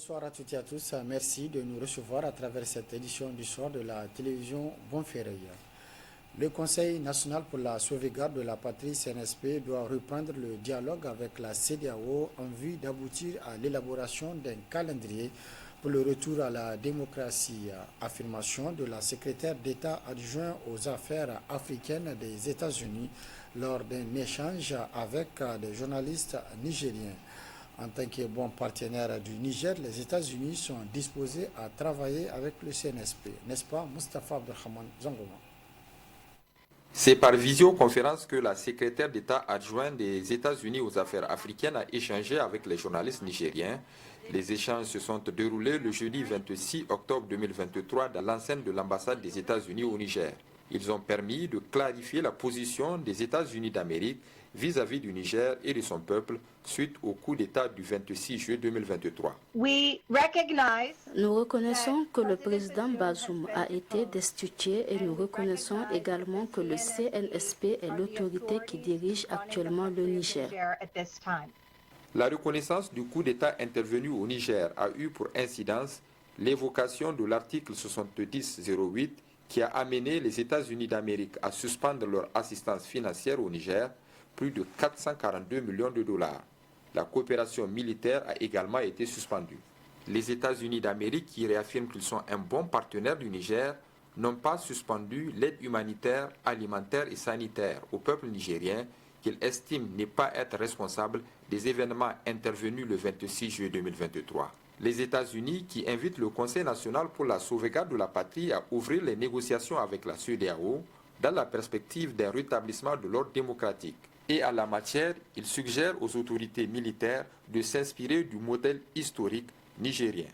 Bonsoir à toutes et à tous. Merci de nous recevoir à travers cette édition du soir de la télévision Bonferrey. Le Conseil national pour la sauvegarde de la patrie CNSP doit reprendre le dialogue avec la CEDEAO en vue d'aboutir à l'élaboration d'un calendrier pour le retour à la démocratie. Affirmation de la secrétaire d'État adjoint aux affaires africaines des États-Unis lors d'un échange avec des journalistes nigériens. En tant que bon partenaire du Niger, les États-Unis sont disposés à travailler avec le CNSP. N'est-ce pas, Moustapha Abdelrahman Zangoma? C'est par visioconférence que la secrétaire d'État adjointe des États-Unis aux affaires africaines a échangé avec les journalistes nigériens. Les échanges se sont déroulés le jeudi 26 octobre 2023 dans l'enceinte de l'ambassade des États-Unis au Niger. Ils ont permis de clarifier la position des États-Unis d'Amérique vis-à-vis du Niger et de son peuple suite au coup d'État du 26 juillet 2023. Nous reconnaissons que le président Bazoum a été destitué et nous reconnaissons également que le CNSP est l'autorité qui dirige actuellement le Niger. La reconnaissance du coup d'État intervenu au Niger a eu pour incidence l'évocation de l'article 70-08 qui a amené les États-Unis d'Amérique à suspendre leur assistance financière au Niger, plus de 442 millions de dollars. La coopération militaire a également été suspendue. Les États-Unis d'Amérique, qui réaffirment qu'ils sont un bon partenaire du Niger, n'ont pas suspendu l'aide humanitaire, alimentaire et sanitaire au peuple nigérien qu'ils estiment ne pas être responsable des événements intervenus le 26 juillet 2023. Les États-Unis, qui invitent le Conseil national pour la sauvegarde de la patrie à ouvrir les négociations avec la CEDEAO dans la perspective d'un rétablissement de l'ordre démocratique. Et en la matière, ils suggèrent aux autorités militaires de s'inspirer du modèle historique nigérien.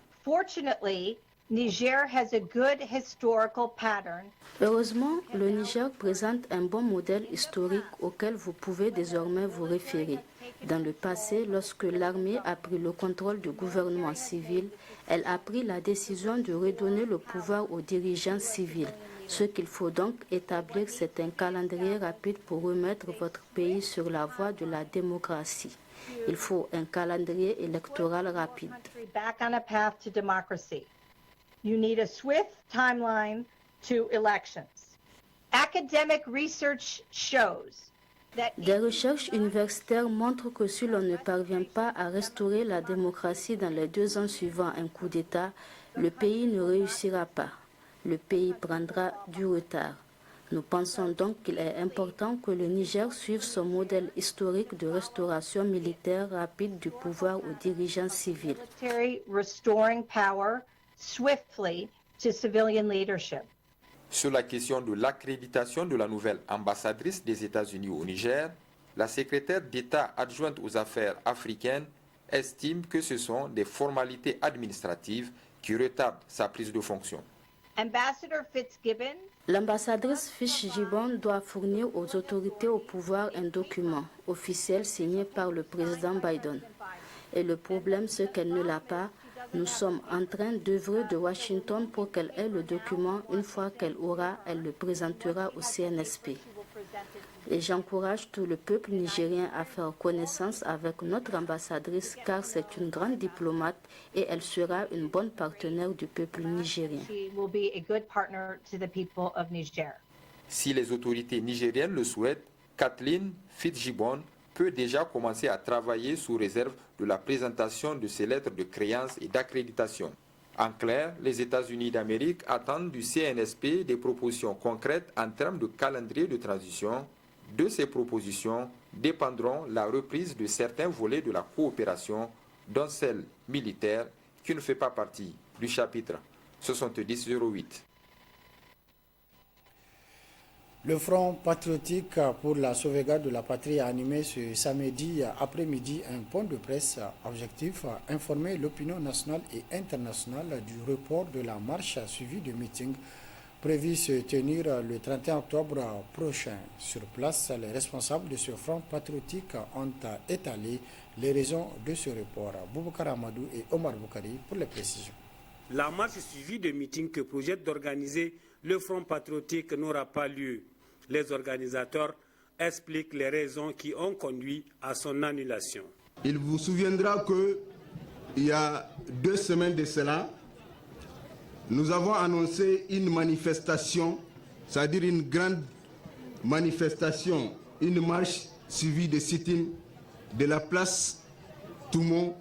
Heureusement, le Niger présente un bon modèle historique auquel vous pouvez désormais vous référer. Dans le passé, lorsque l'armée a pris le contrôle du gouvernement civil, elle a pris la décision de redonner le pouvoir aux dirigeants civils. Ce qu'il faut donc établir, c'est un calendrier rapide pour remettre votre pays sur la voie de la démocratie. Il faut un calendrier électoral rapide. You need a swift timeline to elections. Academic research shows that des recherches universitaires montrent que si l'on ne parvient pas à restaurer la démocratie dans les 2 ans suivant un coup d'État, le pays ne réussira pas. Le pays prendra du retard. Nous pensons donc qu'il est important que le Niger suive son modèle historique de restauration militaire rapide du pouvoir aux dirigeants civils. Restoring power swiftly to civilian leadership. Sur la question de l'accréditation de la nouvelle ambassadrice des États-Unis au Niger, la secrétaire d'État adjointe aux affaires africaines estime que ce sont des formalités administratives qui retardent sa prise de fonction. L'ambassadrice Fitzgibbon doit fournir aux autorités au pouvoir un document officiel signé par le président Biden. Et le problème, c'est qu'elle ne l'a pas. Nous sommes en train d'œuvrer de Washington pour qu'elle ait le document. Une fois qu'elle aura, elle le présentera au CNSP. Et j'encourage tout le peuple nigérien à faire connaissance avec notre ambassadrice car c'est une grande diplomate et elle sera une bonne partenaire du peuple nigérien. Si les autorités nigériennes le souhaitent, Kathleen Fitzgibbon peut déjà commencer à travailler sous réserve de la présentation de ses lettres de créance et d'accréditation. En clair, les États-Unis d'Amérique attendent du CNSP des propositions concrètes en termes de calendrier de transition. De ces propositions dépendront la reprise de certains volets de la coopération, dont celle militaire, qui ne fait pas partie du chapitre 70-08. Le Front patriotique pour la sauvegarde de la patrie a animé ce samedi après-midi un point de presse objectif à informer l'opinion nationale et internationale du report de la marche suivie de meeting prévu se tenir le 31 octobre prochain. Sur place, les responsables de ce Front patriotique ont étalé les raisons de ce report. Boubacar Amadou et Omar Boukari pour les précisions. La marche suivie de meeting que projette d'organiser le Front patriotique n'aura pas lieu. Les organisateurs expliquent les raisons qui ont conduit à son annulation. Il vous souviendra que il y a 2 semaines de cela, nous avons annoncé une manifestation, c'est-à-dire une grande manifestation, une marche suivie de sit-in de la place Toumont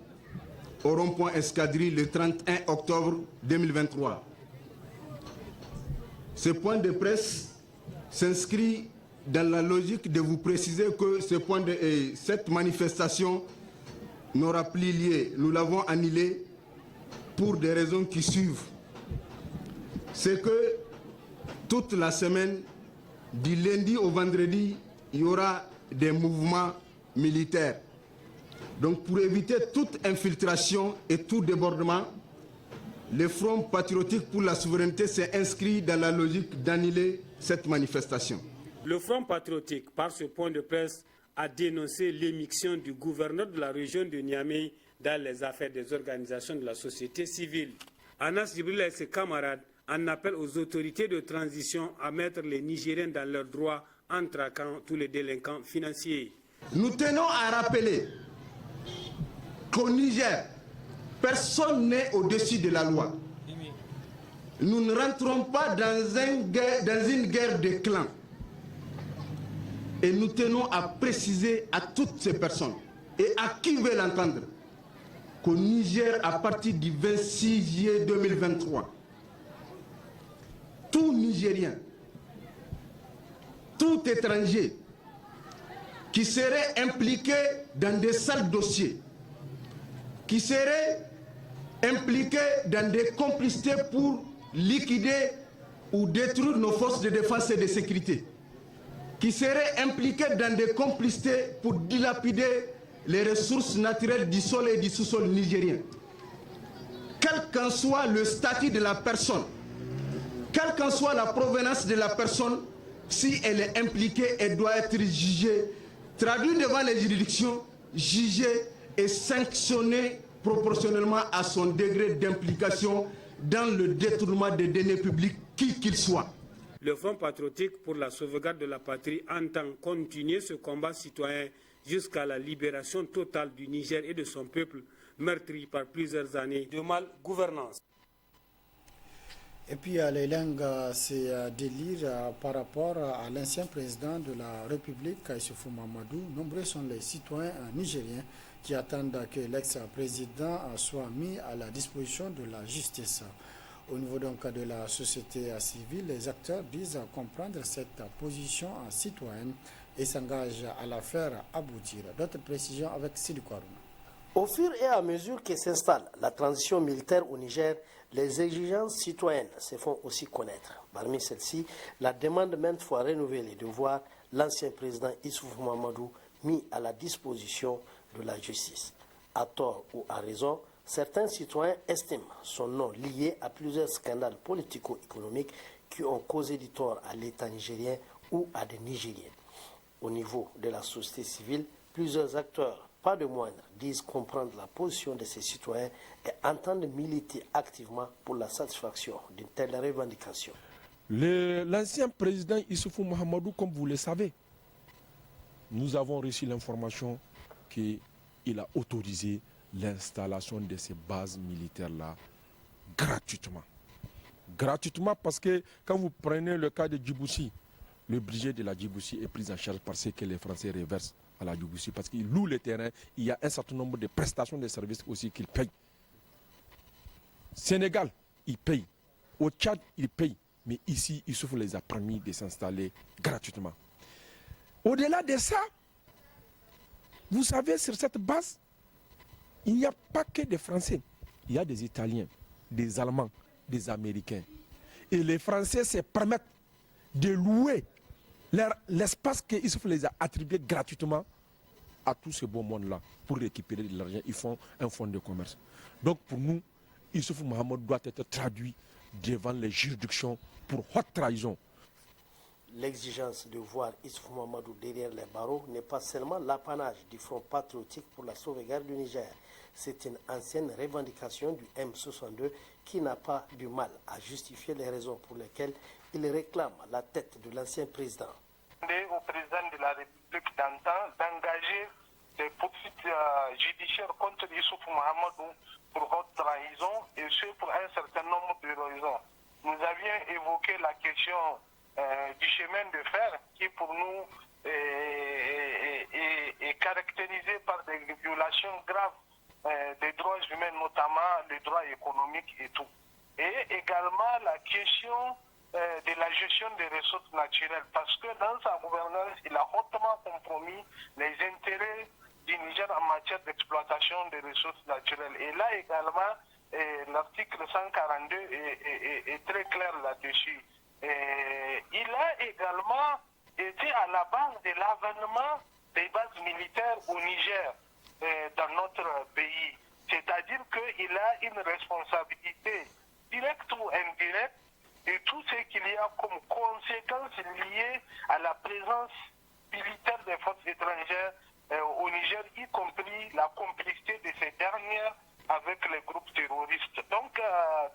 au rond-point Escadrille le 31 octobre 2023. Ce point de presse s'inscrit dans la logique de vous préciser que cette manifestation n'aura plus lieu. Nous l'avons annulée pour des raisons qui suivent. C'est que toute la semaine, du lundi au vendredi, il y aura des mouvements militaires. Donc pour éviter toute infiltration et tout débordement, le Front patriotique pour la souveraineté s'est inscrit dans la logique d'annuler cette manifestation. Le Front patriotique, par ce point de presse, a dénoncé l'émission du gouverneur de la région de Niamey dans les affaires des organisations de la société civile. Anas Djibril et ses camarades en appellent aux autorités de transition à mettre les Nigériens dans leurs droits en traquant tous les délinquants financiers. Nous tenons à rappeler qu'au Niger, personne n'est au-dessus de la loi. Nous ne rentrons pas dans une guerre de clans. Et nous tenons à préciser à toutes ces personnes et à qui veut l'entendre qu'au Niger, à partir du 26 juillet 2023, tout Nigérien, tout étranger qui serait impliqué dans des sales dossiers, qui serait impliqué dans des complicités pour liquider ou détruire nos forces de défense et de sécurité, qui serait impliqué dans des complicités pour dilapider les ressources naturelles du sol et du sous-sol nigérien. Quel qu'en soit le statut de la personne, quelle qu'en soit la provenance de la personne, si elle est impliquée, elle doit être jugée, traduite devant les juridictions, jugée et sanctionnée proportionnellement à son degré d'implication dans le détournement des deniers publics, qui qu'il soit. Le Front patriotique pour la sauvegarde de la patrie entend continuer ce combat citoyen jusqu'à la libération totale du Niger et de son peuple, meurtri par plusieurs années de mal-gouvernance. Et puis les langues, c'est délire par rapport à l'ancien président de la République, Issoufou Mahamadou. Nombreux sont les citoyens nigériens qui attendent que l'ex-président soit mis à la disposition de la justice. Au niveau donc de la société civile, les acteurs disent comprendre cette position citoyenne et s'engagent à la faire aboutir. D'autres précisions avec Sidi Kouarouna. Au fur et à mesure que s'installe la transition militaire au Niger, les exigences citoyennes se font aussi connaître. Parmi celles-ci, la demande maintes fois renouvelée de voir l'ancien président Issoufou Mahamadou mis à la disposition de la justice. À tort ou à raison, certains citoyens estiment son nom lié à plusieurs scandales politico-économiques qui ont causé du tort à l'État nigérien ou à des Nigériens. Au niveau de la société civile, plusieurs acteurs, pas de moindre, disent comprendre la position de ces citoyens et entendent militer activement pour la satisfaction d'une telle revendication. L'ancien président Issoufou Mahamadou, comme vous le savez, nous avons reçu l'information qu'il a autorisé l'installation de ces bases militaires-là gratuitement. Gratuitement parce que quand vous prenez le cas de Djibouti, le budget de la Djibouti est pris en charge par ce que les Français reversent à la Djibouti parce qu'ils louent le terrain. Il y a un certain nombre de prestations de services aussi qu'ils payent. Sénégal, ils payent. Au Tchad, ils payent. Mais ici, Issouf les a permis de s'installer gratuitement. Au-delà de ça, vous savez, sur cette base, il n'y a pas que des Français. Il y a des Italiens, des Allemands, des Américains. Et les Français se permettent de louer l'espace que Issouf les a attribué gratuitement à tout ce beau monde-là pour récupérer de l'argent. Ils font un fonds de commerce. Donc pour nous, Issouf Mahamadou doit être traduit devant les juridictions pour haute trahison. L'exigence de voir Issouf Mahamadou derrière les barreaux n'est pas seulement l'apanage du Front patriotique pour la sauvegarde du Niger. C'est une ancienne revendication du M62 qui n'a pas du mal à justifier les raisons pour lesquelles il réclame la tête de l'ancien président. Au président de la République d'antan d'engager des poursuites judiciaire contre Issouf Mahamadou pour haute trahison, et ce pour un certain nombre de raisons. Nous avions évoqué la question du chemin de fer qui pour nous est caractérisé par des violations graves des droits humains, notamment les droits économiques et tout. Et également la question de la gestion des ressources naturelles, parce que dans sa gouvernance, il a hautement compromis les intérêts du Niger en matière d'exploitation des ressources naturelles. Et là également, l'article 142 est très clair là-dessus. Il a également été à la base de l'avènement des bases militaires au Niger, dans notre pays. C'est-à-dire qu'il a une responsabilité directe ou indirecte de tout ce qu'il y a comme conséquences liées à la présence militaire des forces étrangères au Niger, y compris la complicité de ces dernières avec les groupes terroristes. Donc,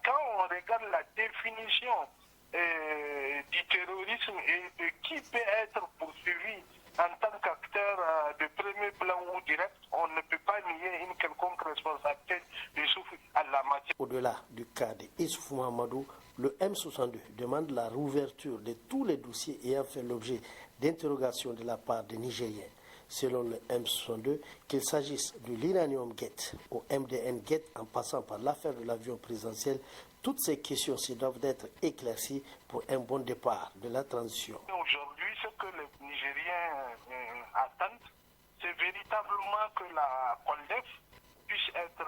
quand on regarde la définition du terrorisme et de qui peut être poursuivi en tant qu'acteur de premier plan ou direct, on ne peut pas nier une quelconque responsabilité de Issouf à la matière. Au-delà du cas de Issouf Mahamadou, le M62 demande la rouverture de tous les dossiers ayant fait l'objet d'interrogations de la part des Nigériens. Selon le M62, qu'il s'agisse de l'Iranium Gate au MDN Gate en passant par l'affaire de l'avion présidentiel, toutes ces questions-ci doivent être éclaircies pour un bon départ de la transition. Aujourd'hui, ce que les Nigériens attendent, c'est véritablement que la COLDEF puisse être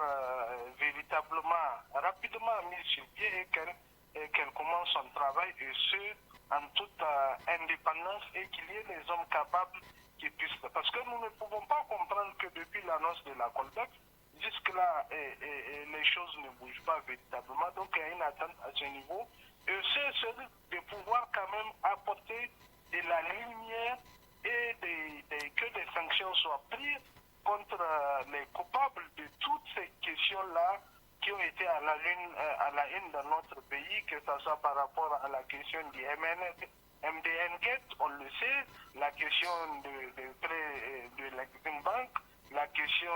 véritablement rapidement mise sur pied et qu'elle commence son travail, et ce, en toute indépendance, et qu'il y ait des hommes capables qui puissent. Parce que nous ne pouvons pas comprendre que depuis l'annonce de la COLDEF, jusque-là, les choses ne bougent pas véritablement. Donc, il y a une attente à ce niveau. Et c'est de pouvoir quand même apporter de la lumière et que des sanctions soient prises contre les coupables de toutes ces questions-là qui ont été à la une dans notre pays, que ce soit par rapport à la question du MDN Gate, on le sait, la question de prêt de l'Exim Bank, la question,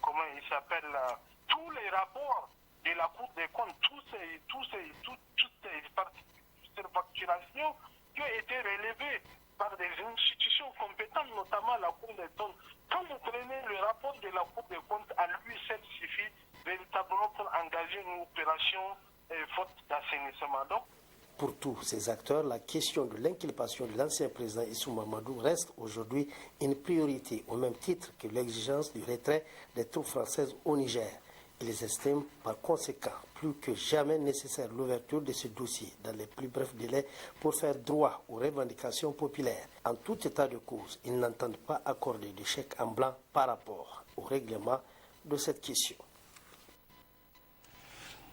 comment il s'appelle, tous les rapports de la Cour des comptes, toutes ces facturations qui ont été relevées par des institutions compétentes, notamment la Cour des comptes. Quand vous prenez le rapport de la Cour des comptes, à lui seul suffit véritablement pour engager une opération faute d'assainissement. Donc, pour tous ces acteurs, la question de l'inculpation de l'ancien président Issouf Mahamadou reste aujourd'hui une priorité, au même titre que l'exigence du retrait des troupes françaises au Niger. Ils estiment par conséquent plus que jamais nécessaire l'ouverture de ce dossier dans les plus brefs délais pour faire droit aux revendications populaires. En tout état de cause, ils n'entendent pas accorder de chèque en blanc par rapport au règlement de cette question.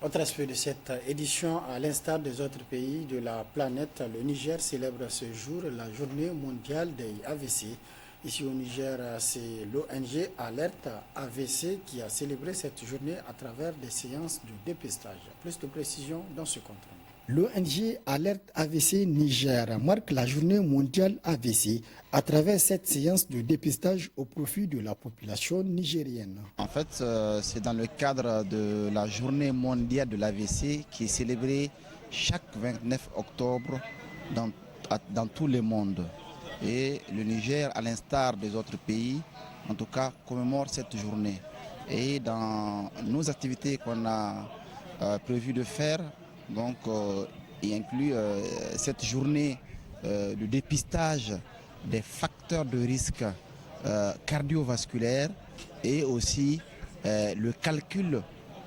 Autre aspect de cette édition, à l'instar des autres pays de la planète, le Niger célèbre ce jour la journée mondiale des AVC. Ici au Niger, c'est l'ONG Alerte AVC qui a célébré cette journée à travers des séances de dépistage. Plus de précision dans ce compte rendu. L'ONG Alerte AVC Niger marque la journée mondiale AVC à travers cette séance de dépistage au profit de la population nigérienne. En fait, c'est dans le cadre de la journée mondiale de l'AVC qui est célébrée chaque 29 octobre dans tout le monde. Et le Niger, à l'instar des autres pays, en tout cas, commémore cette journée. Et dans nos activités qu'on a prévu de faire, donc, il inclut cette journée de dépistage des facteurs de risque cardiovasculaires et aussi le calcul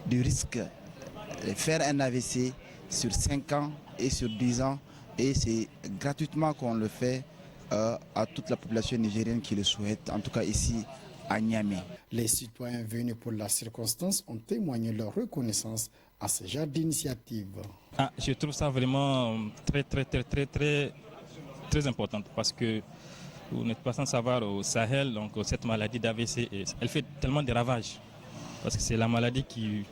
du risque de faire un AVC sur 5 ans et sur 10 ans. Et c'est gratuitement qu'on le fait à toute la population nigérienne qui le souhaite, en tout cas ici à Niamey. Les citoyens venus pour la circonstance ont témoigné leur reconnaissance à ce genre d'initiative. Je trouve ça vraiment très important parce que vous n'êtes pas sans savoir au Sahel, donc cette maladie d'AVC, elle fait tellement de ravages parce que c'est la maladie qui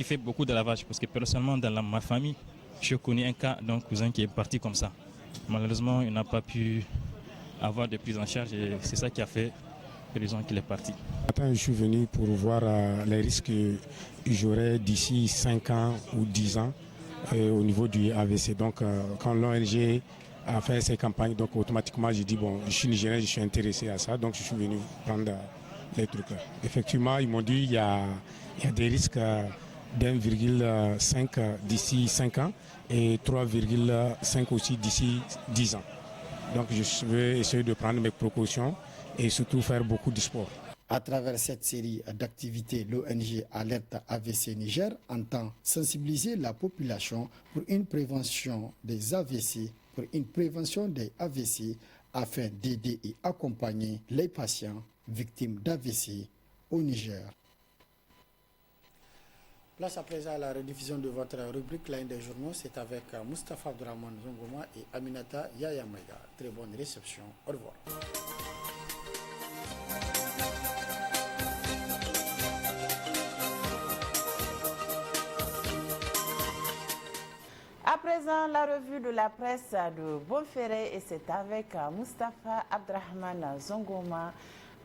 fait beaucoup de ravages parce que personnellement dans ma famille, je connais un cas d'un cousin qui est parti comme ça. Malheureusement, il n'a pas pu avoir de prise en charge et c'est ça qui a fait raison qu'il est parti. Je suis venu pour voir les risques que j'aurai d'ici 5 ans ou 10 ans au niveau du AVC. Donc quand l'ONG a fait ses campagnes, donc automatiquement j'ai dit bon, je suis nigérien, je suis intéressé à ça, donc je suis venu prendre les trucs. Effectivement, ils m'ont dit il y a des risques d'1,5 d'ici 5 ans et 3,5 aussi d'ici 10 ans. Donc je vais essayer de prendre mes précautions et surtout faire beaucoup de sport. À travers cette série d'activités, l'ONG Alerte AVC Niger entend sensibiliser la population pour une prévention des AVC, afin d'aider et accompagner les patients victimes d'AVC au Niger. Place à présent à la rediffusion de votre rubrique Line des journaux. C'est avec Moustapha Abdourahmane Zongoma et Aminata Yaya Maïga. Très bonne réception. Au revoir. À présent, la revue de la presse de Bonferré et c'est avec Moustapha Abdourahmane Zongoma.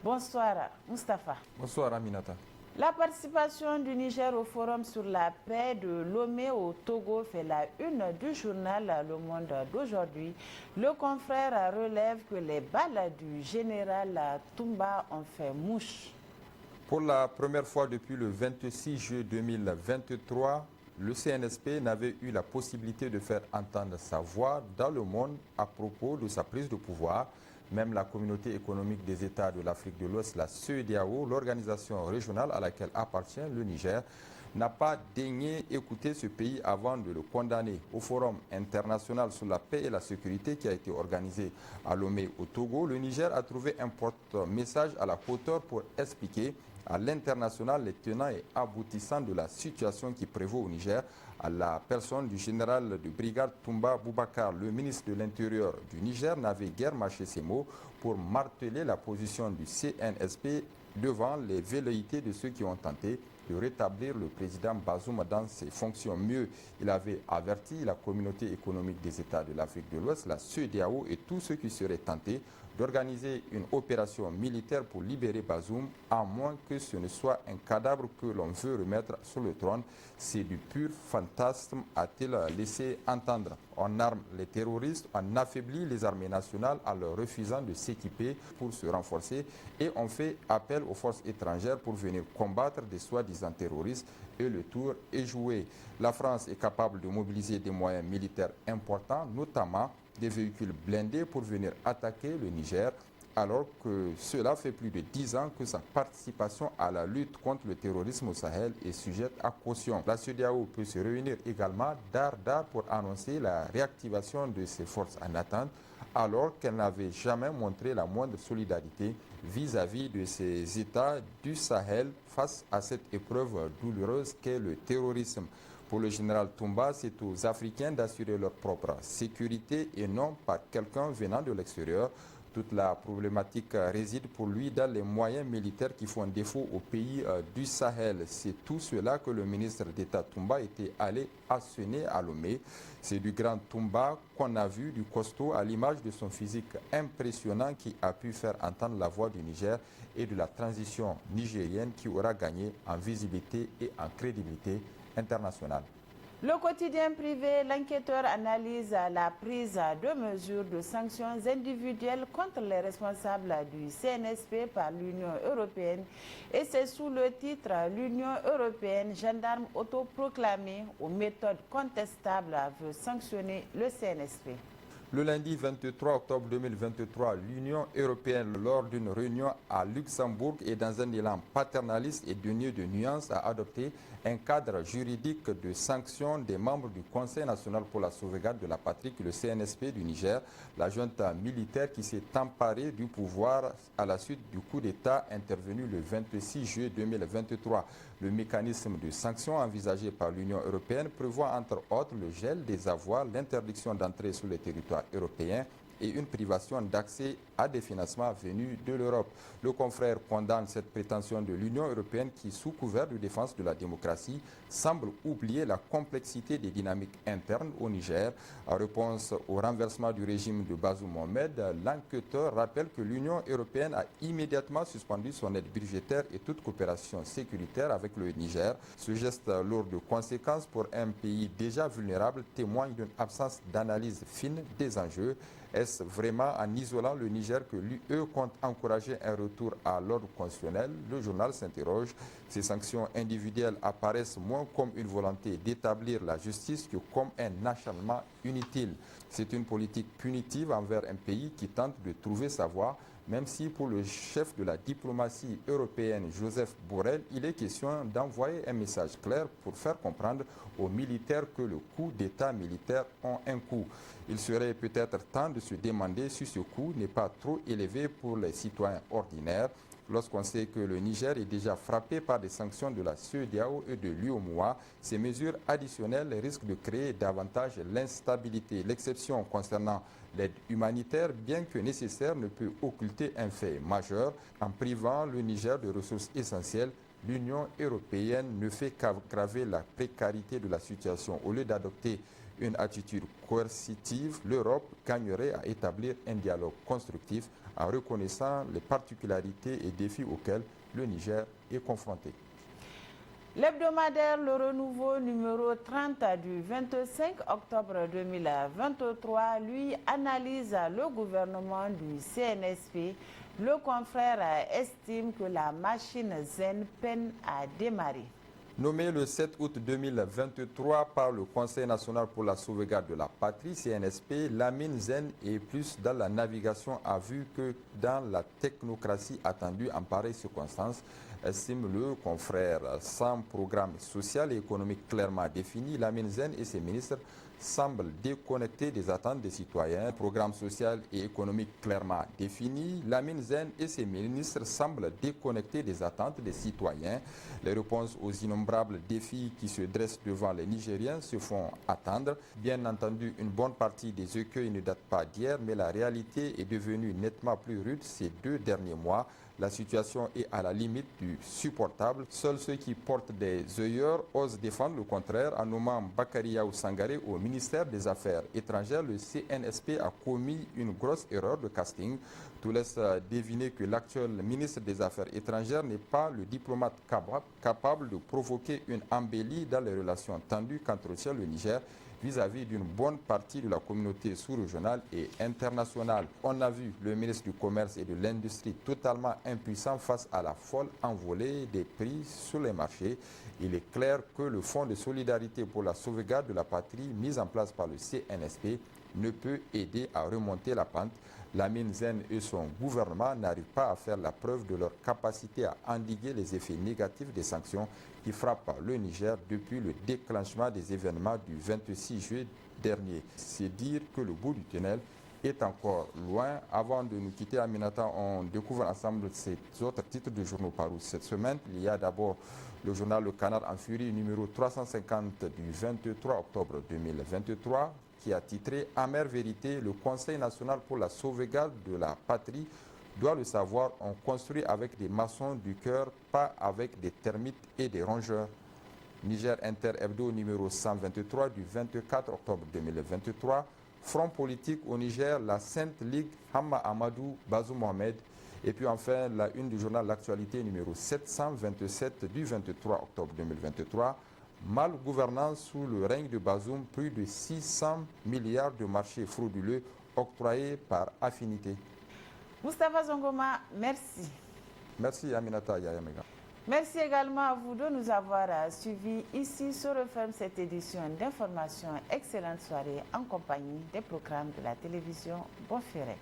Bonsoir Moustapha. Bonsoir Aminata. La participation du Niger au forum sur la paix de Lomé au Togo fait la une du journal Le Monde d'aujourd'hui. Le confrère relève que les balles du général Toumba ont fait mouche. Pour la première fois depuis le 26 juillet 2023, le CNSP n'avait eu la possibilité de faire entendre sa voix dans le monde à propos de sa prise de pouvoir. Même la communauté économique des États de l'Afrique de l'Ouest, la CEDEAO, l'organisation régionale à laquelle appartient le Niger, n'a pas daigné écouter ce pays avant de le condamner. Au Forum international sur la paix et la sécurité qui a été organisé à Lomé au Togo, le Niger a trouvé un porte-message à la hauteur pour expliquer à l'international les tenants et aboutissants de la situation qui prévaut au Niger, à la personne du général de brigade Toumba Boubacar. Le ministre de l'Intérieur du Niger n'avait guère mâché ses mots pour marteler la position du CNSP devant les velléités de ceux qui ont tenté de rétablir le président Bazoum dans ses fonctions. Mieux, il avait averti la communauté économique des États de l'Afrique de l'Ouest, la CEDEAO et tous ceux qui seraient tentés d'organiser une opération militaire pour libérer Bazoum, à moins que ce ne soit un cadavre que l'on veut remettre sur le trône. C'est du pur fantasme, a-t-il laissé entendre. On arme les terroristes, on affaiblit les armées nationales en leur refusant de s'équiper pour se renforcer et on fait appel aux forces étrangères pour venir combattre des soi-disant terroristes et le tour est joué. La France est capable de mobiliser des moyens militaires importants, notamment des véhicules blindés pour venir attaquer le Niger, alors que cela fait plus de 10 ans que sa participation à la lutte contre le terrorisme au Sahel est sujette à caution. La CEDEAO peut se réunir également d'art pour annoncer la réactivation de ses forces en attente, alors qu'elle n'avait jamais montré la moindre solidarité vis-à-vis de ces États du Sahel face à cette épreuve douloureuse qu'est le terrorisme. Pour le général Toumba, c'est aux Africains d'assurer leur propre sécurité et non par quelqu'un venant de l'extérieur. Toute la problématique réside pour lui dans les moyens militaires qui font défaut aux pays du Sahel. C'est tout cela que le ministre d'État Toumba était allé asséner à Lomé. C'est du grand Toumba qu'on a vu, du costaud, à l'image de son physique impressionnant qui a pu faire entendre la voix du Niger et de la transition nigérienne qui aura gagné en visibilité et en crédibilité internationale. Le quotidien privé, l'enquêteur analyse la prise de mesures de sanctions individuelles contre les responsables du CNSP par l'Union européenne et c'est sous le titre « L'Union européenne, gendarme autoproclamé aux méthodes contestables, veut sanctionner le CNSP ». Le lundi 23 octobre 2023, l'Union européenne, lors d'une réunion à Luxembourg et dans un élan paternaliste et dénué de nuances, a adopté un cadre juridique de sanctions des membres du Conseil national pour la sauvegarde de la patrie, le CNSP du Niger, la junte militaire qui s'est emparée du pouvoir à la suite du coup d'État intervenu le 26 juillet 2023. Le mécanisme de sanctions envisagé par l'Union européenne prévoit entre autres le gel des avoirs, l'interdiction d'entrer sur le territoire européen et une privation d'accès à des financements venus de l'Europe. Le confrère condamne cette prétention de l'Union européenne qui, sous couvert de défense de la démocratie, semble oublier la complexité des dynamiques internes au Niger. En réponse au renversement du régime de Bazoum Mohamed, l'enquêteur rappelle que l'Union européenne a immédiatement suspendu son aide budgétaire et toute coopération sécuritaire avec le Niger. Ce geste lourd de conséquences pour un pays déjà vulnérable témoigne d'une absence d'analyse fine des enjeux. Est-ce vraiment en isolant le Niger que l'UE compte encourager un retour à l'ordre constitutionnel? Le journal s'interroge. Ces sanctions individuelles apparaissent moins comme une volonté d'établir la justice que comme un acharnement inutile. C'est une politique punitive envers un pays qui tente de trouver sa voie, même si pour le chef de la diplomatie européenne, Joseph Borrell, il est question d'envoyer un message clair pour faire comprendre aux militaires que le coup d'État militaire a un coût. Il serait peut-être temps de se demander si ce coût n'est pas trop élevé pour les citoyens ordinaires. Lorsqu'on sait que le Niger est déjà frappé par des sanctions de la CEDEAO et de l'UEMOA, ces mesures additionnelles risquent de créer davantage l'instabilité. L'exception concernant l'aide humanitaire, bien que nécessaire, ne peut occulter un fait majeur. En privant le Niger de ressources essentielles, l'Union européenne ne fait qu'aggraver la précarité de la situation. Au lieu d'adopter une attitude coercitive, l'Europe gagnerait à établir un dialogue constructif en reconnaissant les particularités et défis auxquels le Niger est confronté. L'hebdomadaire Le Renouveau numéro 30 du 25 octobre 2023, lui, analyse le gouvernement du CNSP. Le confrère estime que la machine zen peine à démarrer. Nommé le 7 août 2023 par le Conseil national pour la sauvegarde de la patrie, CNSP, Lamine Zen est plus dans la navigation à vue que dans la technocratie attendue en pareille circonstance, estime le confrère. Sans programme social et économique clairement défini, Lamine Zen et ses ministres semblent déconnectés des attentes des citoyens. Programme social et économique clairement défini, Lamine Zen et ses ministres semblent déconnectés des attentes des citoyens. Les réponses aux innombrables défis qui se dressent devant les Nigériens se font attendre. Bien entendu, une bonne partie des écueils ne datent pas d'hier, mais la réalité est devenue nettement plus rude ces 2 derniers mois. La situation est à la limite du supportable. Seuls ceux qui portent des œillères osent défendre le contraire. En nommant Bakariaou Sangaré au ministère des Affaires étrangères, le CNSP a commis une grosse erreur de casting. Tout laisse deviner que l'actuel ministre des Affaires étrangères n'est pas le diplomate capable de provoquer une embellie dans les relations tendues qu'entretient le Niger vis-à-vis d'une bonne partie de la communauté sous-régionale et internationale. On a vu le ministre du Commerce et de l'Industrie totalement impuissant face à la folle envolée des prix sur les marchés. Il est clair que le Fonds de solidarité pour la sauvegarde de la patrie mis en place par le CNSP ne peut aider à remonter la pente. Lamine Zen et son gouvernement n'arrivent pas à faire la preuve de leur capacité à endiguer les effets négatifs des sanctions qui frappent le Niger depuis le déclenchement des événements du 26 juillet dernier. C'est dire que le bout du tunnel est encore loin. Avant de nous quitter, Aminata, on découvre ensemble ces autres titres de journaux parus cette semaine. Il y a d'abord le journal Le Canard en Furie numéro 350 du 23 octobre 2023 qui a titré « Amère vérité, le Conseil national pour la sauvegarde de la patrie doit le savoir, on construit avec des maçons du cœur, pas avec des termites et des rongeurs ». Niger Inter Hebdo numéro 123 du 24 octobre 2023. Front politique au Niger, la Sainte Ligue, Hamma Amadou, Bazoum Mohamed. Et puis enfin, la une du journal L'Actualité numéro 727 du 23 octobre 2023. Mal gouvernance sous le règne de Bazoum, plus de 600 milliards de marchés frauduleux octroyés par affinité. Moustapha Zongoma, merci. Merci Aminata Yayamega. Merci également à vous de nous avoir suivis ici sur Refem cette édition d'information. Excellente soirée en compagnie des programmes de la télévision Bonferré.